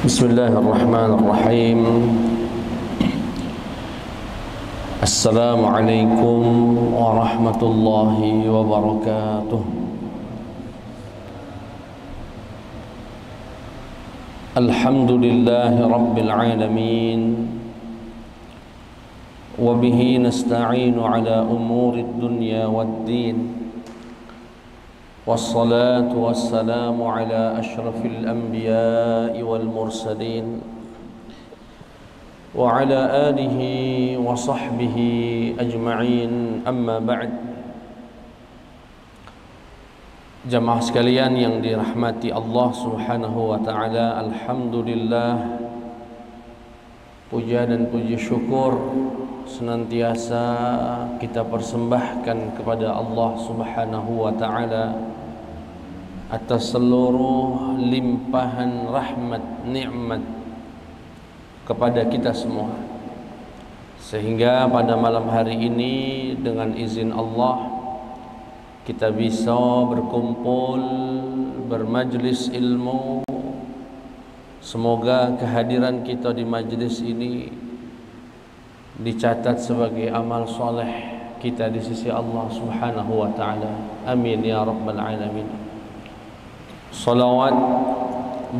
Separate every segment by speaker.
Speaker 1: بسم الله الرحمن الرحيم. السلام عليكم ورحمة الله وبركاته. الحمد لله رب العالمين، وبه نستعين على أمور الدنيا والدين، والصلاة والسلام على أشرف الأنبياء والمرسلين وعلى آله وصحبه أجمعين. أما بعد. Jamaah sekalian yang dirahmati Allah Subhanahu wa taala, alhamdulillah, puja dan puji syukur senantiasa kita persembahkan kepada Allah Subhanahu wa taala atas seluruh limpahan rahmat nikmat kepada kita semua, sehingga pada malam hari ini dengan izin Allah kita bisa berkumpul bermajlis ilmu. Semoga kehadiran kita di majlis ini dicatat sebagai amal soleh kita di sisi Allah Subhanahu wa taala. Amin ya rabbal alamin. Salawat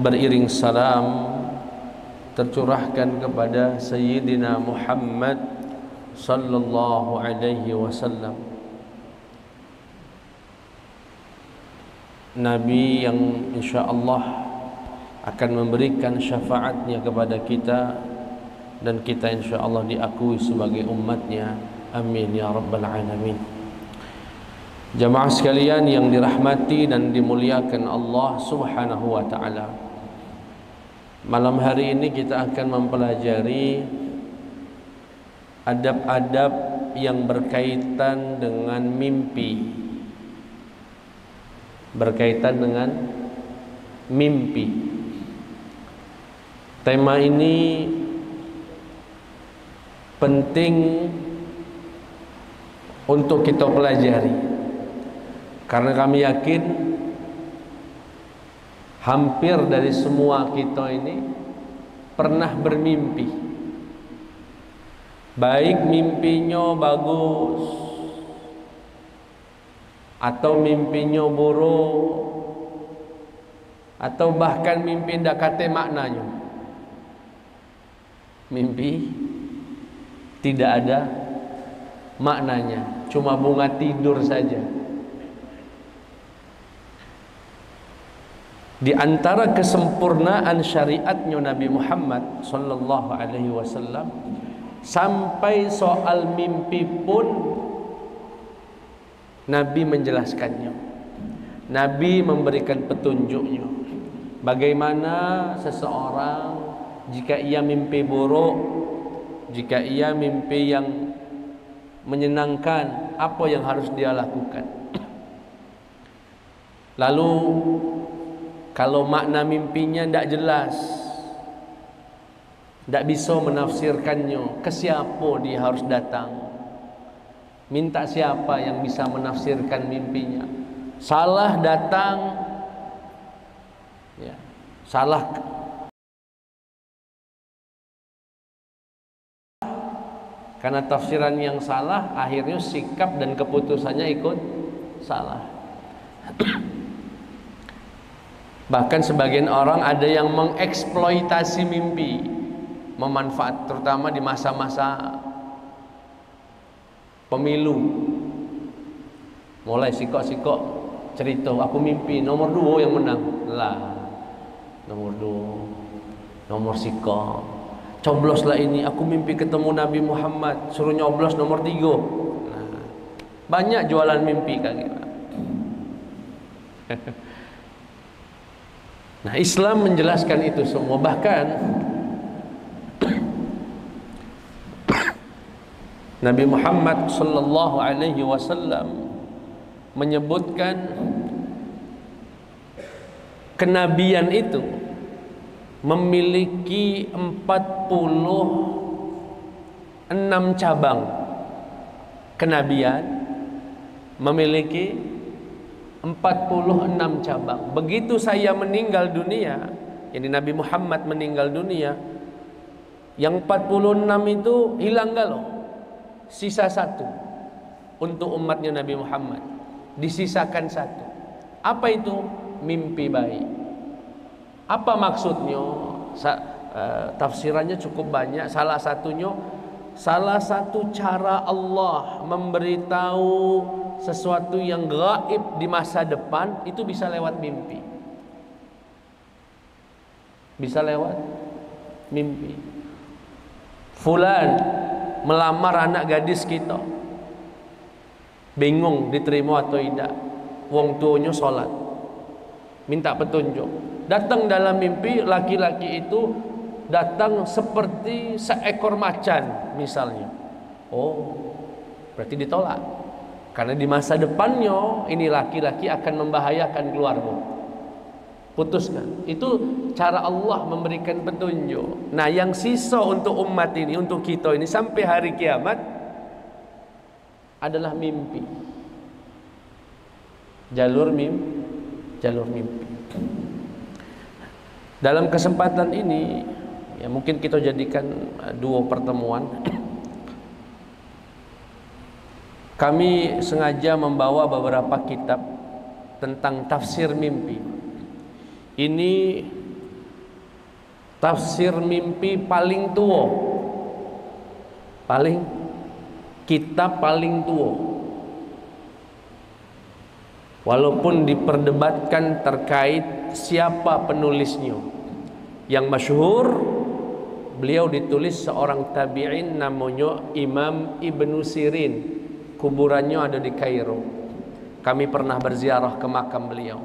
Speaker 1: beriring salam tercurahkan kepada Sayyidina Muhammad sallallahu alaihi wasallam, Nabi yang insyaallah akan memberikan syafaatnya kepada kita dan kita insyaallah diakui sebagai umatnya. Amin ya rabbal alamin. Jamaah sekalian yang dirahmati dan dimuliakan Allah Subhanahu wa taala, malam hari ini kita akan mempelajari adab-adab yang berkaitan dengan mimpi. Berkaitan dengan mimpi. Tema ini penting untuk kita pelajari, karena kami yakin hampir dari semua kita ini pernah bermimpi, baik mimpinya bagus atau mimpinya buruk, atau bahkan mimpi ndak kate maknanya. Mimpi tidak ada maknanya, cuma bunga tidur saja. Di antara kesempurnaan syariatnya Nabi Muhammad sallallahu alaihi wasallam, sampai soal mimpi pun Nabi menjelaskannya. Nabi memberikan petunjuknya. Bagaimana seseorang jika ia mimpi buruk, jika ia mimpi yang menyenangkan, apa yang harus dia lakukan. Lalu kalau makna mimpinya tidak jelas, tidak bisa menafsirkannya, ke siapa dia harus datang? Minta siapa yang bisa menafsirkan mimpinya? Salah datang, ya, salah karena tafsiran yang salah, akhirnya sikap dan keputusannya ikut salah. Bahkan sebagian orang ada yang mengeksploitasi mimpi, memanfaat, terutama di masa-masa pemilu. Mulai sikok-sikok cerita, aku mimpi nomor 2 yang menang. Lah, nomor 2, nomor sikok. Cobloslah ini, aku mimpi ketemu Nabi Muhammad, suruh nyoblos nomor 3. Nah, banyak jualan mimpi kan gitu. Nah, Islam menjelaskan itu semua. Bahkan Nabi Muhammad sallallahu alaihi wasallam menyebutkan kenabian itu memiliki 46 cabang. Kenabian memiliki 46 cabang. Begitu saya meninggal dunia, Yang Nabi Muhammad meninggal dunia, yang 46 itu hilang galau. Sisa satu untuk umatnya Nabi Muhammad. Disisakan satu. Apa itu? Mimpi baik. Apa maksudnya? Tafsirannya cukup banyak. Salah satu cara Allah memberitahu sesuatu yang gaib di masa depan itu bisa lewat mimpi. Bisa lewat mimpi. Fulan melamar anak gadis kita, bingung diterima atau tidak. Wong tuanya sholat, minta petunjuk. Datang dalam mimpi, laki-laki itu datang seperti seekor macan misalnya. Oh, berarti ditolak. Karena di masa depannya ini laki-laki akan membahayakan keluarga. Putuskan. Itu cara Allah memberikan petunjuk. Nah, yang sisa untuk umat ini, untuk kita ini sampai hari kiamat adalah mimpi. Jalur mimpi. Dalam kesempatan ini, ya mungkin kita jadikan dua pertemuan. Kami sengaja membawa beberapa kitab tentang tafsir mimpi. Ini tafsir mimpi paling tua, kitab paling tua. Walaupun diperdebatkan terkait siapa penulisnya. Yang masyhur, beliau ditulis seorang tabi'in namanya Imam Ibnu Sirin. Kuburannya ada di Kairo. Kami pernah berziarah ke makam beliau.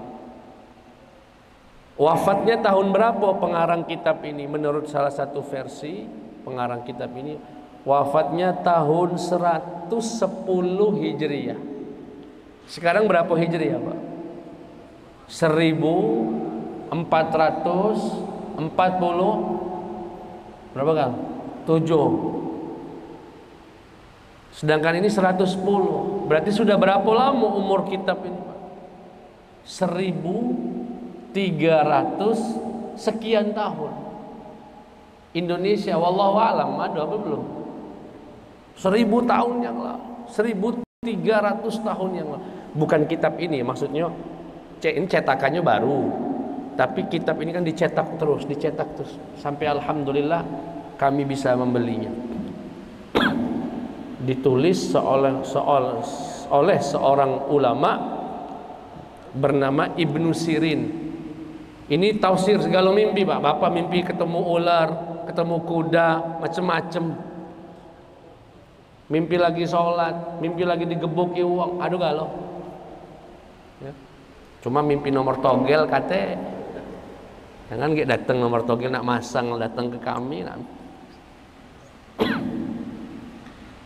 Speaker 1: Wafatnya tahun berapa pengarang kitab ini? Menurut salah satu versi pengarang kitab ini, wafatnya tahun 110 Hijriah. Sekarang berapa Hijriah, Pak? 1440 berapa, Kang? 7. Sedangkan ini 110. Berarti sudah berapa lama umur kitab ini, Pak? 1300 sekian tahun. Indonesia wallahu alam ada apa belum? 1000 tahun yang lalu, 1300 tahun yang lalu. Bukan kitab ini, maksudnya ini cetakannya baru. Tapi kitab ini kan dicetak terus sampai alhamdulillah kami bisa membelinya. Ditulis oleh seorang ulama bernama Ibnu Sirin. Ini tafsir segala mimpi, Pak. Bapak mimpi ketemu ular, ketemu kuda, macam-macam. Mimpi lagi sholat, mimpi lagi digebuki uang. Aduh galau. Ya. Cuma mimpi nomor togel kate. Jangan gak datang nomor togel nak masang, datang ke kami. Nak.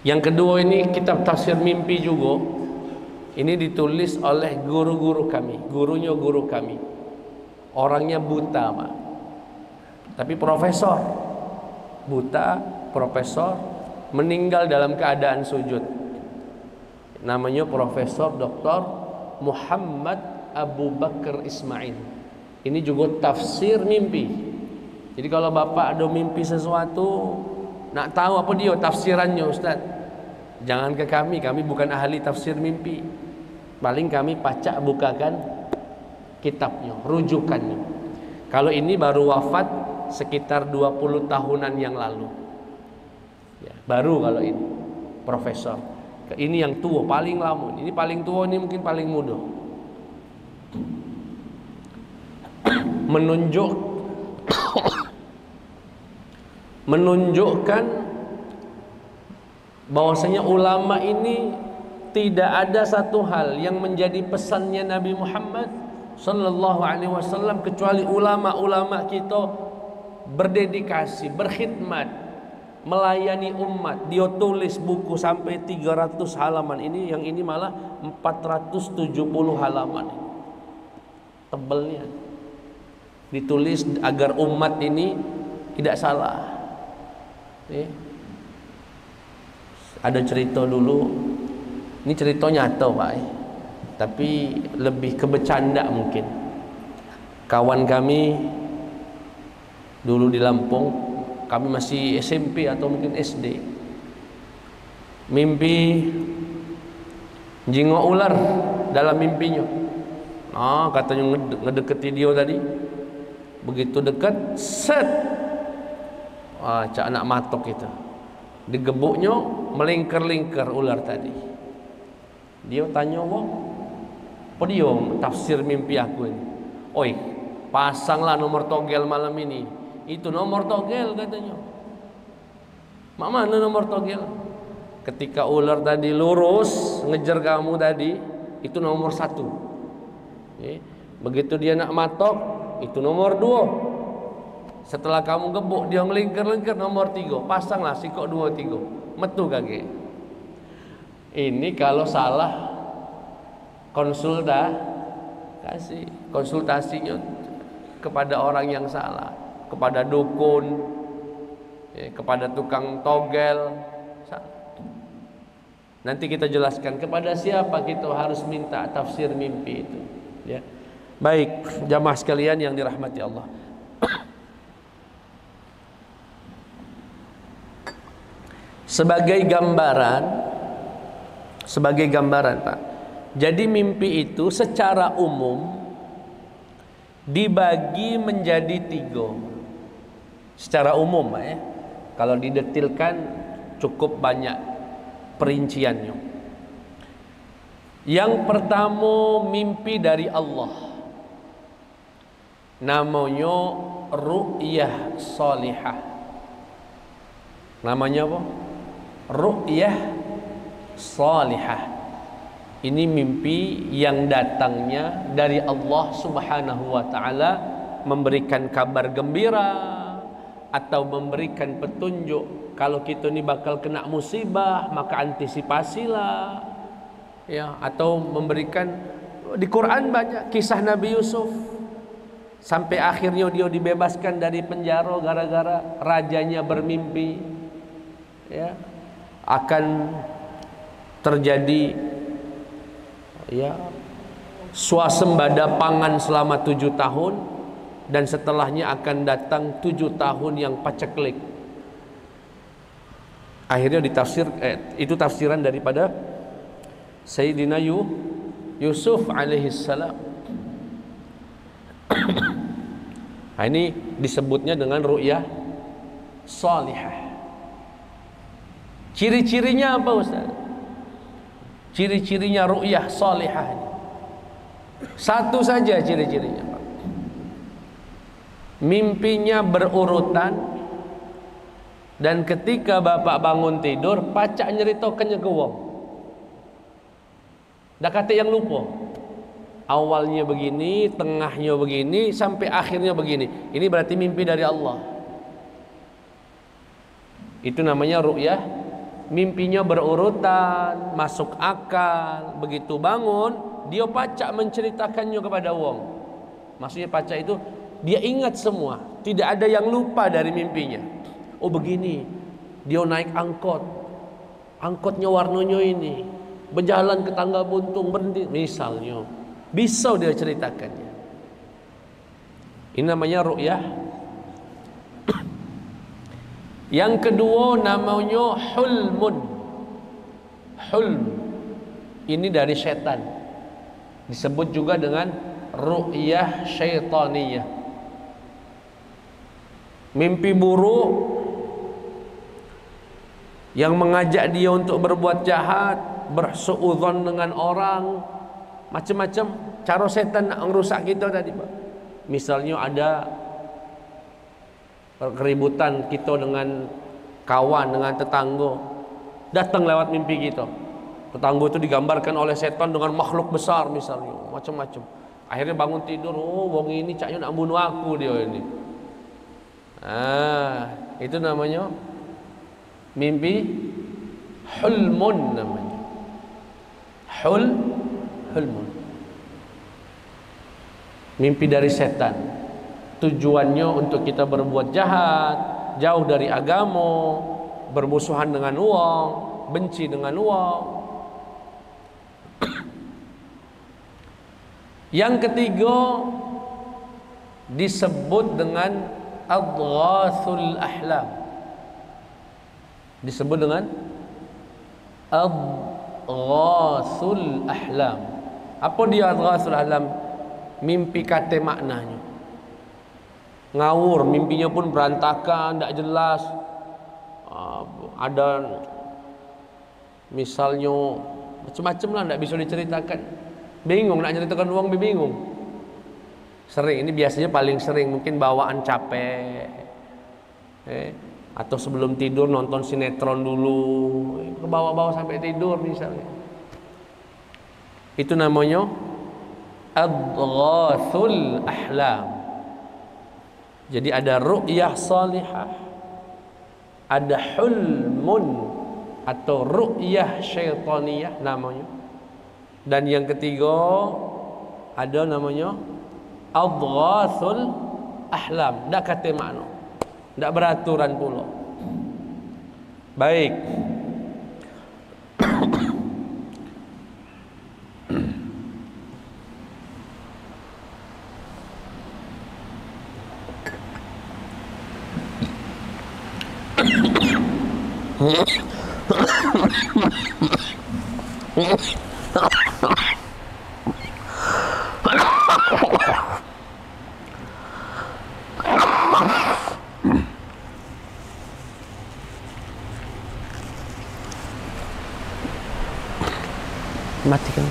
Speaker 1: Yang kedua ini kitab tafsir mimpi juga. Ini ditulis oleh guru-guru kami, gurunya guru kami. Orangnya buta, Pak. Tapi profesor. Buta, profesor, meninggal dalam keadaan sujud. Namanya Profesor Dr. Muhammad Abu Bakar Ismail. Ini juga tafsir mimpi. Jadi kalau Bapak ada mimpi sesuatu, nak tahu apa dia tafsirannya, Ustaz, jangan ke kami bukan ahli tafsir mimpi. Paling kami pacak bukakan kitabnya, rujukannya. Kalau ini baru wafat sekitar 20 tahunan yang lalu. Ya, baru kalau ini profesor. Ini yang tua, paling lama. Ini paling tua, ini mungkin paling muda. Menunjukkan bahwasanya ulama ini tidak ada satu hal yang menjadi pesannya Nabi Muhammad Sallallahu Alaihi Wasallam kecuali ulama-ulama kita berdedikasi, berkhidmat, melayani umat. Dia tulis buku sampai 300 halaman. Ini yang ini malah 470 halaman. Tebelnya. Ditulis agar umat ini tidak salah. Ada cerita dulu. Ini cerita nyata, Pak. Tapi lebih ke bercanda mungkin. Kawan kami Dulu di Lampung, kami masih SMP atau mungkin SD, mimpi jingok ular dalam mimpinya. Katanya ngedeketi dia tadi. Begitu dekat, set, cak anak matok itu, digebuknya melingkar-lingkar ular tadi. Dia tanya, wah, apa dia tafsir mimpi aku ini? Oi, pasanglah nomor togel malam ini. Itu nomor togel katanya. Mak mana nomor togel? Ketika ular tadi lurus ngejar kamu tadi, itu nomor 1. Begitu dia nak matok, itu nomor 2. Setelah kamu gebuk dia ngelingkar-lingkar, nomor 3. Pasanglah sikok 2, 3. Metu kage. Ini kalau salah konsultasinya kepada orang yang salah, kepada dukun, kepada tukang togel. Nanti kita jelaskan kepada siapa kita harus minta tafsir mimpi itu, ya. Baik, jamaah sekalian yang dirahmati Allah. Sebagai gambaran, Pak. Jadi mimpi itu secara umum dibagi menjadi 3. Secara umum, Pak, ya. Kalau didetilkan cukup banyak perinciannya. Yang pertama, mimpi dari Allah. Namanya ru'yah salihah. Namanya apa? Ru'yah salihah. Ini mimpi yang datangnya dari Allah Subhanahu wa ta'ala, memberikan kabar gembira atau memberikan petunjuk kalau kita ni bakal kena musibah, maka antisipasilah, ya. Atau memberikan, di Quran banyak kisah Nabi Yusuf sampai akhirnya dia dibebaskan dari penjara gara-gara rajanya bermimpi, ya, akan terjadi, ya, swasembada pangan selama 7 tahun, dan setelahnya akan datang 7 tahun yang paceklik. Akhirnya ditafsir, itu tafsiran daripada Sayyidina Yusuf alaihissalam. Nah, ini disebutnya dengan ru'yah salihah. Ciri-cirinya apa, Ustaz? Ciri-cirinya ru'yah salihah ini satu saja ciri-cirinya, Pak. Mimpinya berurutan, dan ketika bapak bangun tidur, pacak nyeritakannya ke wong. Dah kata yang lupa. Awalnya begini, tengahnya begini, sampai akhirnya begini. Ini berarti mimpi dari Allah. Itu namanya ru'yah. Mimpinya berurutan, masuk akal. Begitu bangun, dia pacak menceritakannya kepada wong. Maksudnya pacak itu dia ingat semua, tidak ada yang lupa dari mimpinya. Oh begini, dia naik angkot, angkotnya warnanya ini, berjalan ke tangga buntung, berhenti, misalnya. Bisa dia ceritakannya. Ini namanya ru'yah. Yang kedua namanya hulmun. Hulm ini dari setan, disebut juga dengan ru'yah syaitaniyah. Mimpi buruk yang mengajak dia untuk berbuat jahat, bersuudzon dengan orang, macam-macam cara setan nak merusak kita tadi, Pak. Misalnya ada keributan kita dengan kawan, dengan tetangga, datang lewat mimpi kita. Tetangga itu digambarkan oleh setan dengan makhluk besar misalnya, macam-macam. Akhirnya bangun tidur, oh wong ini caknya nak bunuh aku dia ini. Itu namanya mimpi hulmun namanya. Hulmun. Mimpi dari setan. Tujuannya untuk kita berbuat jahat, jauh dari agama, bermusuhan dengan uang, benci dengan uang. Yang ketiga disebut dengan adghathul ahlam. Disebut dengan adghathul ahlam. Apa dia adghathul ahlam? Mimpi kate maknanya. Ngawur, mimpinya pun berantakan, tidak jelas. Ada misalnya macam-macam lah, tidak bisa diceritakan. Bingung nak ceritakan uang, bingung. Sering, ini biasanya paling sering mungkin bawaan capek, atau sebelum tidur nonton sinetron dulu, ke bawah-bawah sampai tidur misalnya. Itu namanya adghathul ahlam. Jadi ada ru'yah salihah, ada hulmun atau ru'yah syaitaniyah namanya. Dan yang ketiga ada namanya adghathul ahlam. Tak kata makna, tak beraturan pula. Baik. Matikan.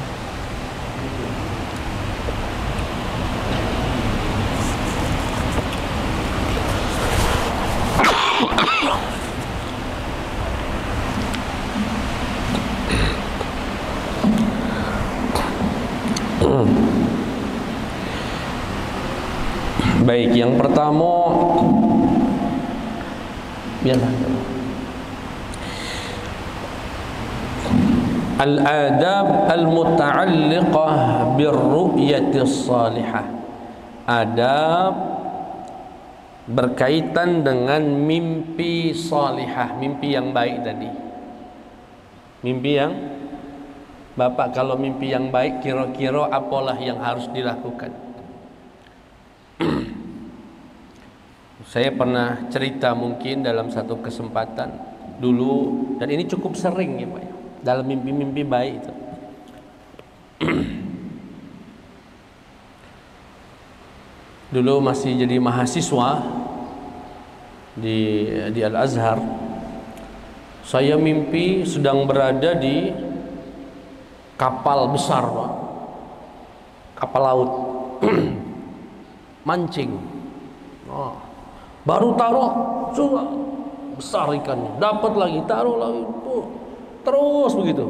Speaker 1: Baik, yang pertama biarlah al-adab al-muta'alliqah bir-ru'yati salihah. Adab berkaitan dengan mimpi salihah, mimpi yang baik tadi. Mimpi yang Bapak, kalau mimpi yang baik kira-kira apalah yang harus dilakukan? Saya pernah cerita mungkin dalam satu kesempatan dulu, dan ini cukup sering ya Pak, dalam mimpi-mimpi baik itu. Dulu masih jadi mahasiswa di Al-Azhar, saya mimpi sedang berada di kapal besar Pak, kapal laut. Mancing, baru taruh, sudah besar ikannya, dapat lagi, taruh lagi, terus begitu.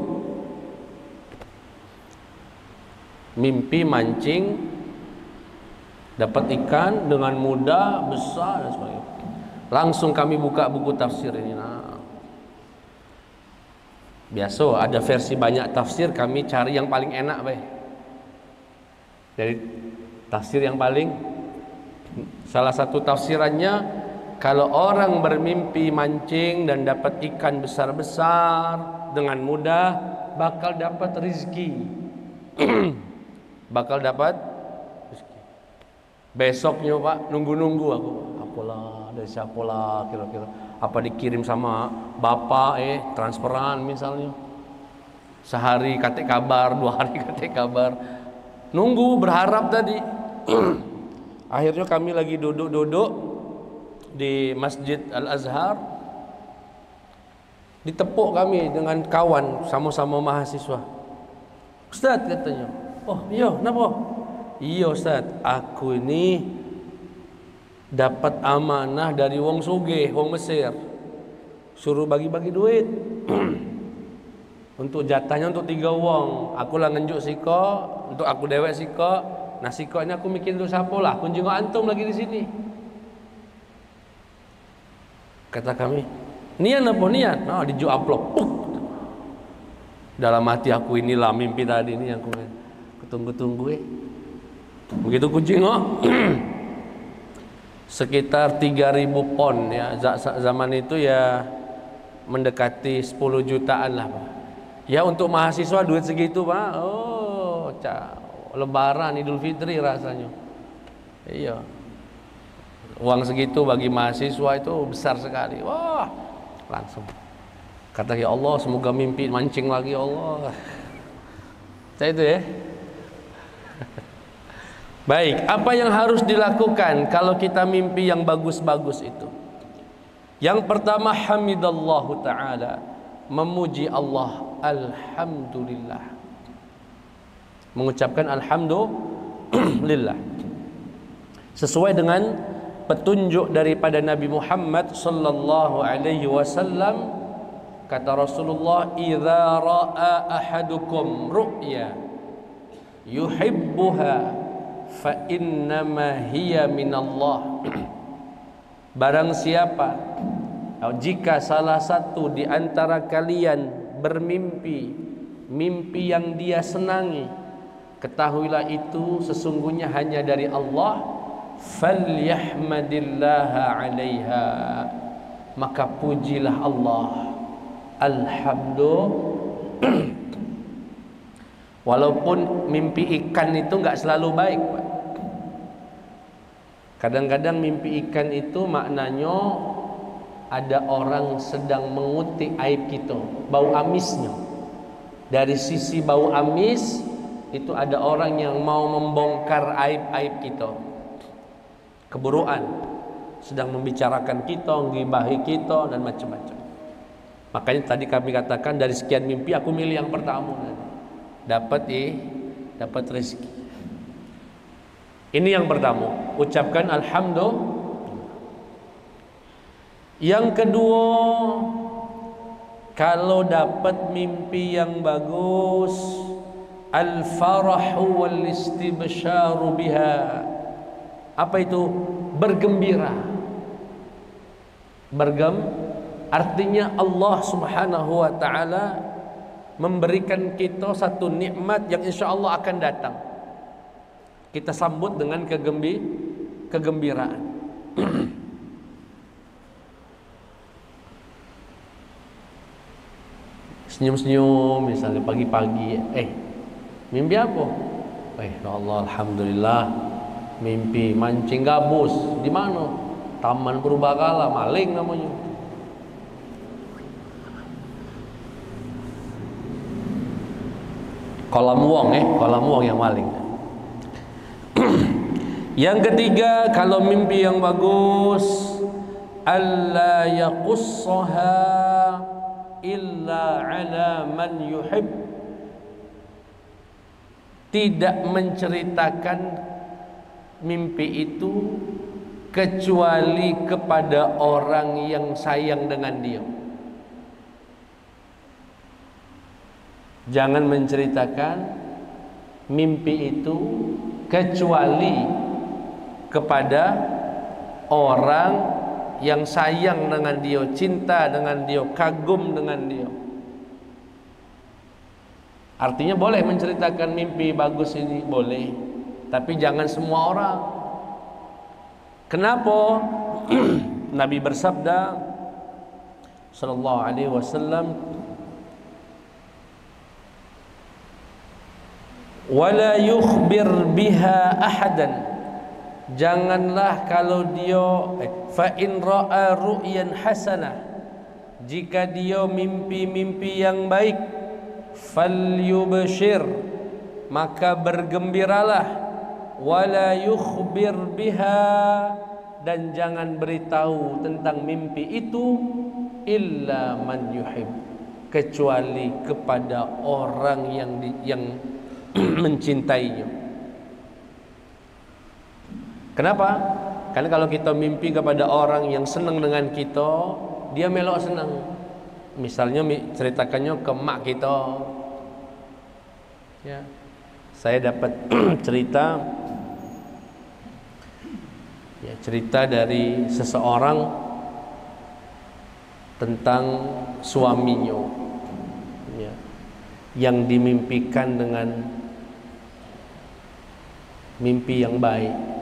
Speaker 1: Mimpi mancing, dapat ikan dengan mudah, besar dan sebagainya. Langsung kami buka buku tafsir ini. Biasa ada versi banyak tafsir, kami cari yang paling enak baik. Dari tafsir yang paling, salah satu tafsirannya, kalau orang bermimpi mancing dan dapat ikan besar-besar dengan mudah, bakal dapat rezeki. Bakal dapat rezeki. Besoknya Pak, nunggu-nunggu aku, apalah dari siapa lah kira-kira, apa dikirim sama bapak, transferan misalnya, sehari katek kabar, 2 hari katek kabar, nunggu berharap tadi. Akhirnya kami lagi duduk-duduk di Masjid Al-Azhar, ditepuk kami dengan kawan sama-sama mahasiswa. Ustaz katanya, oh iya kenapa? Iya Ustaz, aku ini dapat amanah dari wong sugih, wong Mesir, suruh bagi-bagi duit. Untuk jatahnya untuk 3 wong. Aku lah ngenjuk siko, untuk aku dewek siko. Nah siko ini aku mikir untuk siapa lah, aku jenguk antum lagi di sini. Kata kami, niat apa niat? Nah dijuk amplop. Dalam hati aku, inilah mimpi tadi ini yang aku tunggu-tunggu. Begitu ku jenguk, sekitar 3.000 pon ya, zaman itu ya mendekati 10 jutaan lah Pak. Ya untuk mahasiswa duit segitu Pak, Lebaran Idul Fitri rasanya. Iya. Uang segitu bagi mahasiswa itu besar sekali. Wah, langsung kata, ya Allah, semoga mimpi mancing lagi ya Allah. Saya itu ya. Baik, apa yang harus dilakukan kalau kita mimpi yang bagus-bagus itu? Yang pertama, hamidallahu ta'ala, memuji Allah, alhamdulillah, mengucapkan alhamdulillah sesuai dengan petunjuk daripada Nabi Muhammad sallallahu alaihi wasallam. Kata Rasulullah, idza ra'a ahadukum ru'ya yuhibbuha fa innama hiya minallah. Barang siapa, jika salah satu di antara kalian bermimpi mimpi yang dia senangi, ketahuilah itu sesungguhnya hanya dari Allah. Falyahmadillaha 'alaiha, maka pujilah Allah, alhamdulillah. Walaupun mimpi ikan itu enggak selalu baik, Pak. Kadang-kadang mimpi ikan itu maknanya ada orang sedang mengutik aib kita, bau amisnya. Dari sisi bau amis itu ada orang yang mau membongkar aib-aib kita. Keburuan, sedang membicarakan kita, menggibahi kita dan macam-macam. Makanya tadi kami katakan dari sekian mimpi aku milih yang pertama, dapat rezeki. Ini yang pertama, ucapkan alhamdulillah. Yang kedua, kalau dapat mimpi yang bagus, al-farahu wal istibsyaru biha. Apa itu? Bergembira. Artinya Allah Subhanahu wa ta'ala memberikan kita satu nikmat yang insya Allah akan datang. Kita sambut dengan kegembiraan. Senyum-senyum misalnya pagi-pagi, mimpi apa? Ya Allah, alhamdulillah, mimpi mancing gabus. Di mana? Taman Purbakala, maling namanya. Kolam wong yang maling. Yang ketiga, kalau mimpi yang bagus, alla yaqussaha illa ala man yuhib. Tidak menceritakan mimpi itu kecuali kepada orang yang sayang dengan dia. Jangan menceritakan mimpi itu kecuali kepada orang yang sayang dengan dia, cinta dengan dia, kagum dengan dia. Artinya boleh menceritakan mimpi bagus ini, boleh, tapi jangan semua orang. Kenapa? Nabi bersabda sallallahu alaihi wasallam, wala yukhbir biha ahadan. Janganlah kalau dia fa in ra'a ru'yan hasanah, jika dia mimpi-mimpi yang baik, falyubshir, maka bergembiralah, wala yukhbir biha, dan jangan beritahu tentang mimpi itu illa man yuhib, kecuali kepada orang yang mencintainya. Kenapa? Karena kalau kita mimpi kepada orang yang senang dengan kita, dia melok senang. Misalnya ceritakannya ke mak kita, ya. Saya dapat cerita dari seseorang tentang suaminya, ya, yang dimimpikan dengan mimpi yang baik.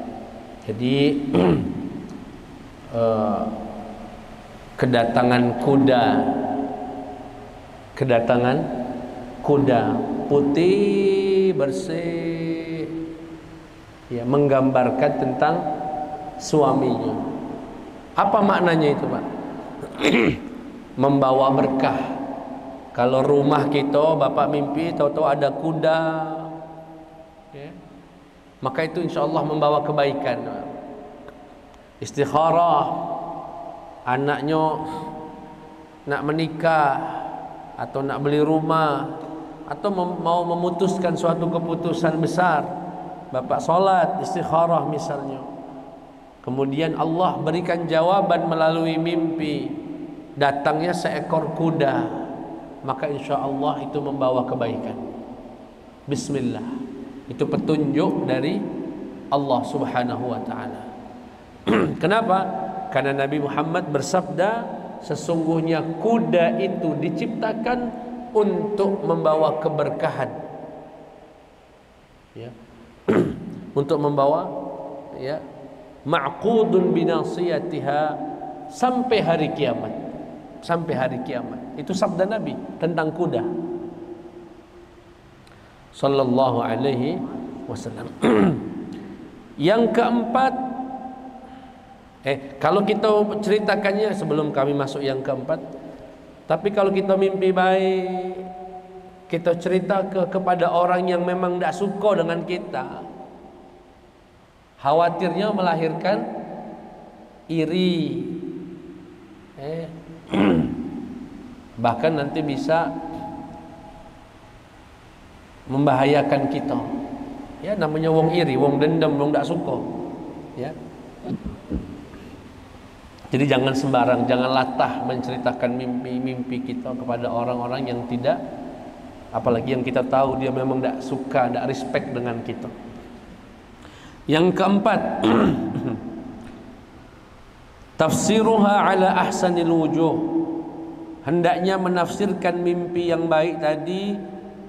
Speaker 1: Jadi kedatangan kuda putih bersih, ya, menggambarkan tentang suaminya. Apa maknanya itu, Pak? Membawa berkah. Kalau rumah kita bapak mimpi tahu-tahu ada kuda, ya, maka itu insya Allah membawa kebaikan. Istikharah, anaknya nak menikah atau nak beli rumah atau mau memutuskan suatu keputusan besar, bapak sholat istikharah misalnya, kemudian Allah berikan jawaban melalui mimpi, datangnya seekor kuda, maka insya Allah itu membawa kebaikan. Bismillah, itu petunjuk dari Allah Subhanahu wa ta'ala. Kenapa? Karena Nabi Muhammad bersabda, sesungguhnya kuda itu diciptakan untuk membawa keberkahan, ya. Untuk membawa, ya, ma'qudun binasiyatiha sampai hari kiamat. Sampai hari kiamat. Itu sabda Nabi tentang kuda sallallahu alaihi wasallam. Yang keempat, kalau kita ceritakannya sebelum kami masuk yang keempat, tapi kalau kita mimpi baik, kita cerita kepada orang yang memang tidak suka dengan kita, khawatirnya melahirkan iri, bahkan nanti bisa membahayakan kita. Ya, namanya wong iri, wong dendam, wong tidak suka, ya. Jadi jangan sembarang, jangan latah menceritakan mimpi-mimpi kita kepada orang-orang yang tidak, apalagi yang kita tahu dia memang tidak suka, tidak respect dengan kita. Yang keempat, tafsiruha ala ahsanil wujuh, hendaknya menafsirkan mimpi yang baik tadi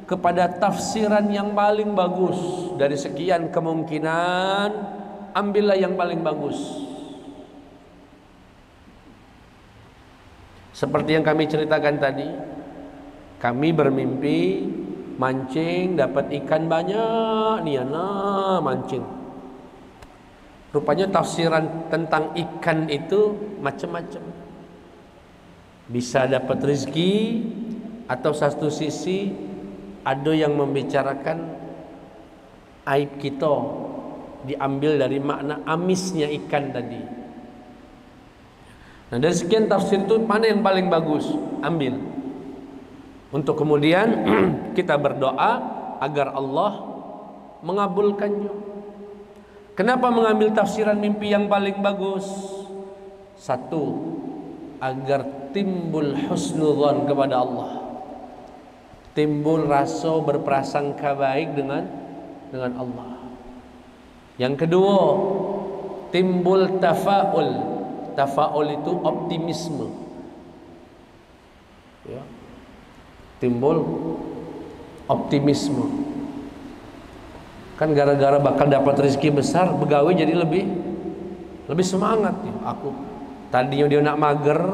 Speaker 1: kepada tafsiran yang paling bagus. Dari sekian kemungkinan, ambillah yang paling bagus. Seperti yang kami ceritakan tadi, kami bermimpi mancing, dapat ikan banyak, niana mancing. Rupanya tafsiran tentang ikan itu macam-macam. Bisa dapat rezeki, atau satu sisi ada yang membicarakan aib kita, diambil dari makna amisnya ikan tadi. Nah, dari sekian tafsir itu mana yang paling bagus? Ambil. Untuk kemudian kita berdoa agar Allah mengabulkannya. Kenapa mengambil tafsiran mimpi yang paling bagus? Satu, agar timbul husnudzon kepada Allah, timbul rasa berprasangka baik dengan Allah. Yang kedua, timbul tafaul. Tafaul itu optimisme, ya. Timbul optimisme. Kan gara-gara bakal dapat rezeki besar, begawe jadi lebih semangat. Aku tadinya dia nak mager,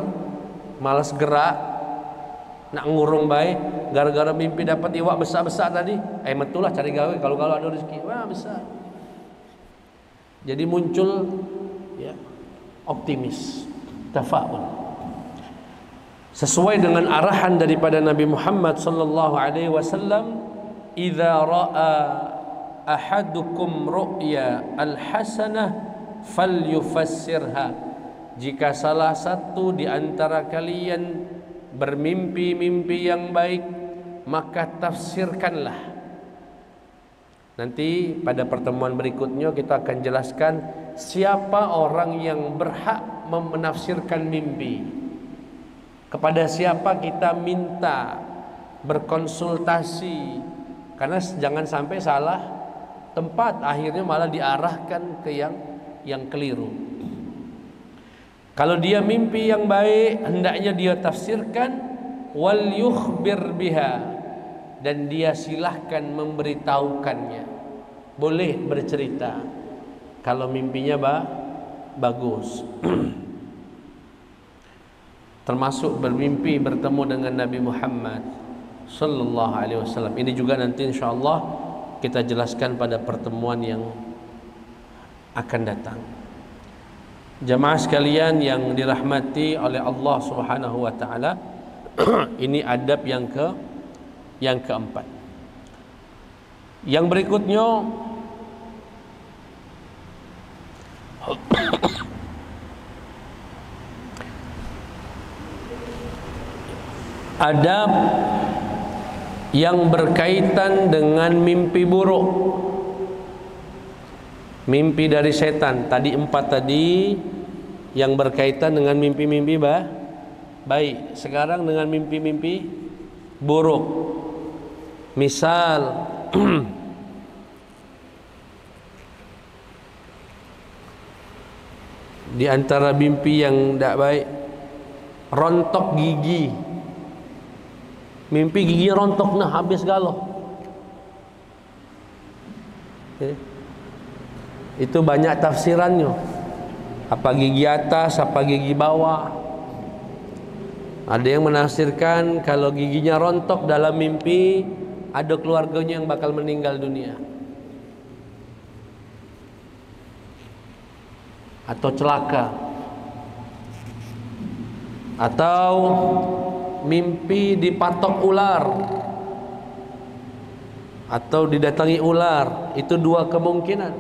Speaker 1: malas gerak, nak ngurung baik, gara-gara mimpi dapat iwak besar-besar tadi, betul lah cari gawe kalau ada rezeki, wah besar. Jadi muncul, ya, optimis, tafaul. Sesuai dengan arahan daripada Nabi Muhammad sallallahu alaihi wasallam, "Idza ra'a ahadukum ru'ya al-hasanah falyufassirha." Jika salah satu di antara kalian bermimpi-mimpi yang baik, maka tafsirkanlah. Nanti pada pertemuan berikutnya kita akan jelaskan siapa orang yang berhak menafsirkan mimpi, kepada siapa kita minta berkonsultasi, karena jangan sampai salah tempat, akhirnya malah diarahkan ke yang keliru. Kalau dia mimpi yang baik, hendaknya dia tafsirkan, wal yukhbir biha, dan dia silahkan memberitahukannya. Boleh bercerita kalau mimpinya bagus. Termasuk bermimpi bertemu dengan Nabi Muhammad sallallahu alaihi wasallam. Ini juga nanti insyaallah kita jelaskan pada pertemuan yang akan datang. Jamaah sekalian yang dirahmati oleh Allah Subhanahu wa taala, ini adab yang keempat. Yang berikutnya adab yang berkaitan dengan mimpi buruk, mimpi dari setan. Tadi 4 tadi yang berkaitan dengan mimpi-mimpi baik. Sekarang dengan mimpi-mimpi buruk. Misal di antara mimpi yang tidak baik, rontok gigi. Mimpi gigi rontok, nah habis galau. Itu banyak tafsirannya. Apa gigi atas, apa gigi bawah. Ada yang menafsirkan kalau giginya rontok dalam mimpi, ada keluarganya yang bakal meninggal dunia atau celaka, atau mimpi dipatok ular atau didatangi ular. Itu 2 kemungkinan.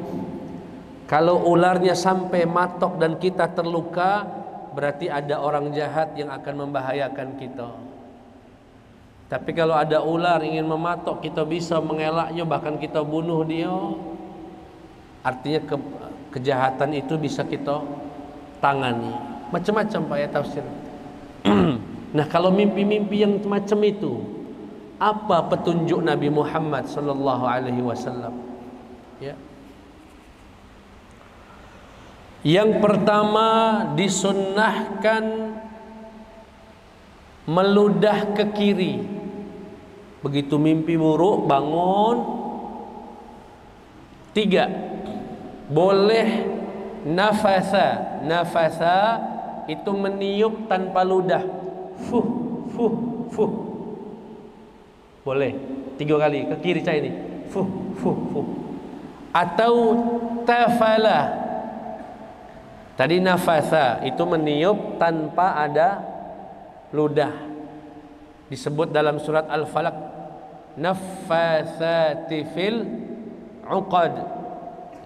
Speaker 1: Kalau ularnya sampai matok dan kita terluka, berarti ada orang jahat yang akan membahayakan kita. Tapi kalau ada ular ingin mematok, kita bisa mengelaknya, bahkan kita bunuh dia, artinya kejahatan itu bisa kita tangani. Macam-macam Pak ya tafsir. Nah, kalau mimpi-mimpi yang macam itu, apa petunjuk Nabi Muhammad sallallahu alaihi wasallam? Ya. Yang pertama, disunnahkan meludah ke kiri. Begitu mimpi buruk, bangun. 3, boleh nafasa. Nafasa itu meniup tanpa ludah. Fuh, fuh, fuh. Boleh 3 kali ke kiri saya ini. Fuh, fuh, fuh. Atau tafala. Tadi nafasa itu meniup tanpa ada ludah. Disebut dalam surat Al-Falaq, naffasati fil uqad.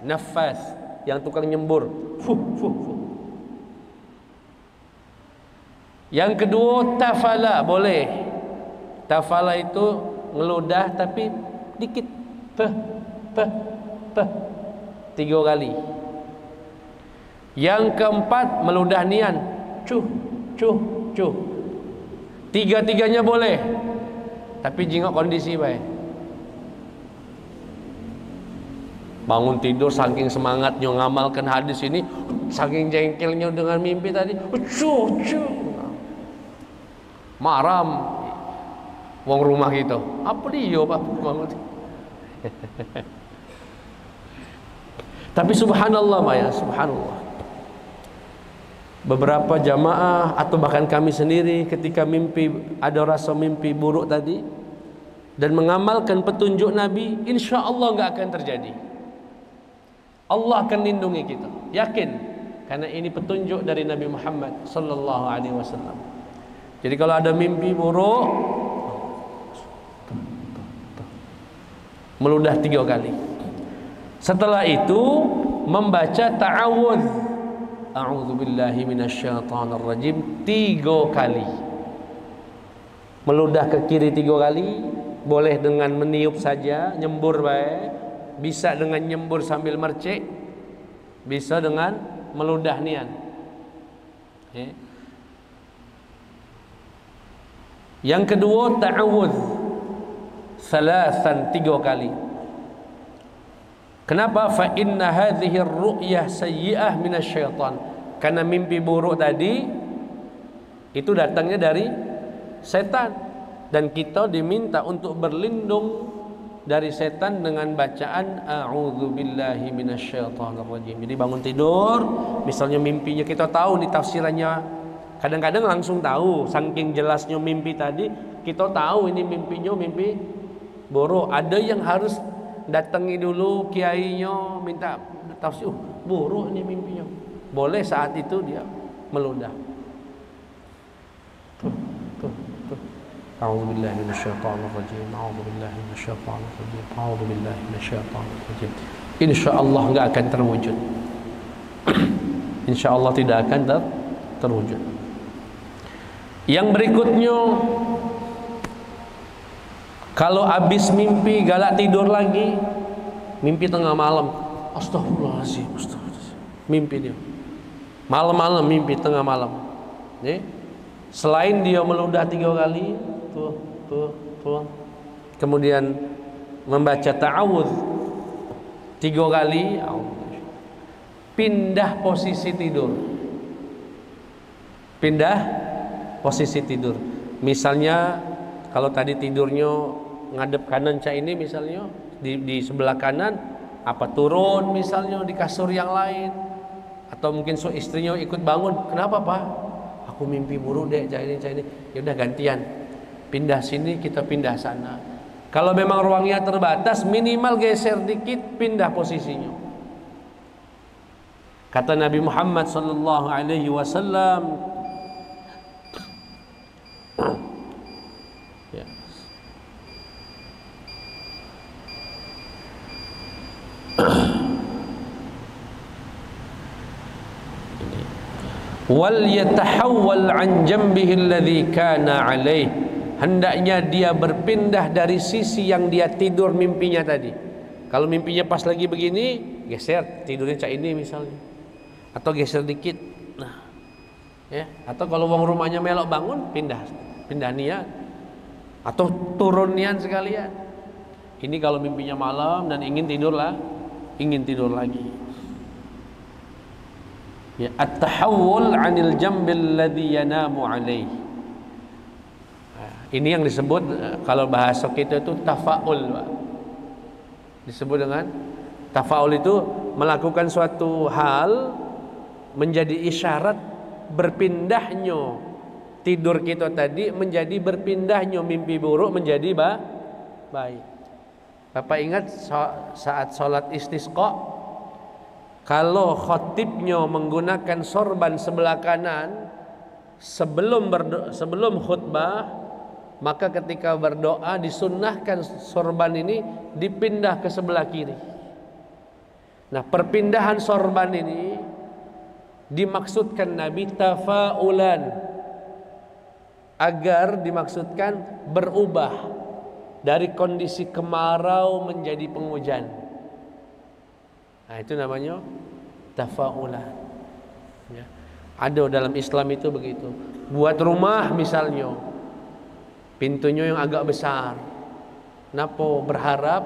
Speaker 1: Nafas, yang tukang nyembur. Fuh, fuh, fuh. Yang kedua, tafala, boleh. Tafala itu ngeludah tapi dikit. Peh, peh, peh. 3 kali. Yang keempat, meludah nian. Cuh, cuh, cuh. 3-tiganya boleh. Tapi jingok kondisi baik. Bangun tidur saking semangatnya ngamalkan hadis ini, saking jengkelnya dengan mimpi tadi. Cuh, cuh. Maram wong rumah kita. Apa dia Pak bangun? Tapi subhanallah Pak ya, subhanallah. Beberapa jamaah atau bahkan kami sendiri ketika mimpi, ada rasa mimpi buruk tadi dan mengamalkan petunjuk Nabi, insya Allah nggak akan terjadi. Allah akan lindungi kita, yakin, karena ini petunjuk dari Nabi Muhammad sallallahu alaihi wasallam. Jadi kalau ada mimpi buruk, meludah 3 kali. Setelah itu membaca ta'awudz, a'udzubillahi minasyaitonir rajim 3 kali. Meludah ke kiri 3 kali, boleh dengan meniup saja, nyembur baik, bisa dengan nyembur sambil mercek, bisa dengan meludah nian. Yang kedua, ta'awudz salasan 3 kali. Kenapa? Fa inna hadhihi ar-ru'yah sayyi'ah minasyaitan. Karena mimpi buruk tadi itu datangnya dari setan, dan kita diminta untuk berlindung dari setan dengan bacaan a'udzubillahi minasyaitonir rajim. Jadi bangun tidur, misalnya mimpinya kita tahu di tafsirannya, kadang-kadang langsung tahu, saking jelasnya mimpi tadi, kita tahu ini mimpinya mimpi buruk. Ada yang harus datangi dulu kiainya minta tafsir, buruk ini mimpinya, boleh saat itu dia meludah. A'udzubillahi minasyaitonir rajim. A'udzubillahi minasyaitonir rajim. A'udzubillahi minasyaitonir rajim. Insyaallah enggak akan terwujud. Insyaallah tidak akan terwujud. Yang berikutnya, kalau habis mimpi galak tidur lagi, mimpi tengah malam, astagfirullahaladzim, mimpi dia malam-malam, mimpi tengah malam. Selain dia meludah 3 kali, kemudian membaca ta'awudz 3 kali, pindah posisi tidur. Pindah posisi tidur. Misalnya kalau tadi tidurnya ngadep kanan cak ini, misalnya di sebelah kanan, apa turun misalnya di kasur yang lain, atau mungkin istrinya ikut bangun, kenapa Pak? Aku mimpi buruk deh cak ini. Ya udah gantian, pindah sini, kita pindah sana. Kalau memang ruangnya terbatas, minimal geser dikit, pindah posisinya. Kata Nabi Muhammad sallallahu alaihi wasallam, wal yatahawwal an jambihi alladhi kana alaih, hendaknya dia berpindah dari sisi yang dia tidur mimpinya tadi. Kalau mimpinya pas lagi begini, geser tidurnya cak ini misalnya, atau geser dikit. Nah, ya, atau kalau wong rumahnya melok bangun, pindah niat, atau turun niat sekalian. Ini kalau mimpinya malam dan ingin tidur lagi. Ya, at-tahawul 'anil jambil ladzi yanamu 'alaih. Ini yang disebut kalau bahasa kita itu tafaul, Pak. Disebut dengan tafaul, itu melakukan suatu hal menjadi isyarat berpindahnya tidur kita tadi, menjadi berpindahnya mimpi buruk menjadi baik. Bapak ingat saat sholat istisqa, kalau khatibnya menggunakan sorban sebelah kanan sebelum khutbah, maka ketika berdoa disunnahkan sorban ini dipindah ke sebelah kiri. Nah, perpindahan sorban ini dimaksudkan Nabi tafaulan, agar dimaksudkan berubah dari kondisi kemarau menjadi penghujan. Nah, itu namanya tafaulan. Ya. Ada dalam Islam itu begitu. Buat rumah misalnya, pintunya yang agak besar. Napo berharap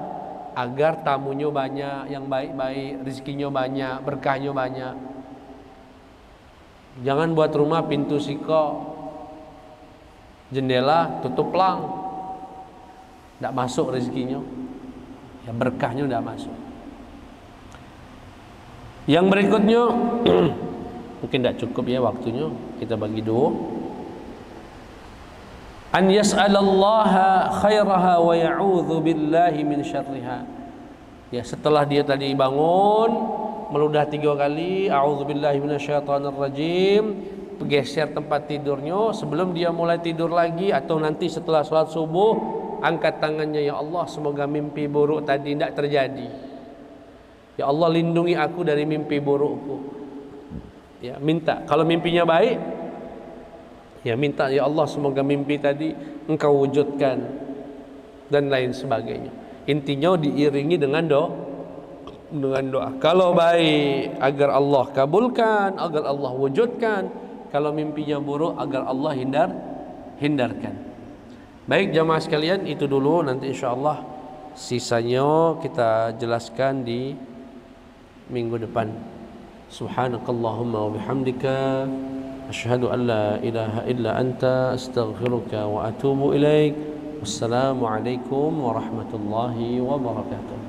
Speaker 1: agar tamunya banyak, yang baik-baik, rezekinya banyak, berkahnya banyak. Jangan buat rumah pintu siko, jendela tutup lang, tidak masuk rezekinya, ya berkahnya tidak masuk. Yang berikutnya mungkin tidak cukup ya waktunya, kita bagi dua. An yas'alallaha khairaha wa ya'udzu billahi min syarriha. Ya, setelah dia tadi bangun meludah 3 kali, a'udzubillahi minasyaitonir rajim, geser tempat tidurnya, sebelum dia mulai tidur lagi atau nanti setelah sholat subuh, angkat tangannya, ya Allah, semoga mimpi buruk tadi tidak terjadi. Ya Allah, lindungi aku dari mimpi burukku. Ya, minta. Kalau mimpinya baik, ya minta, ya Allah, semoga mimpi tadi Engkau wujudkan, dan lain sebagainya. Intinya diiringi dengan doa. Kalau baik, agar Allah kabulkan, agar Allah wujudkan. Kalau mimpinya buruk, agar Allah hindarkan. Baik jamaah sekalian, itu dulu. Nanti insyaallah sisanya kita jelaskan di minggu depan. Subhanakallahumma wa bihamdika, asyhadu an la ilaha illa anta, astaghfiruka wa atubu ilaik. Wassalamualaikum warahmatullahi wabarakatuh.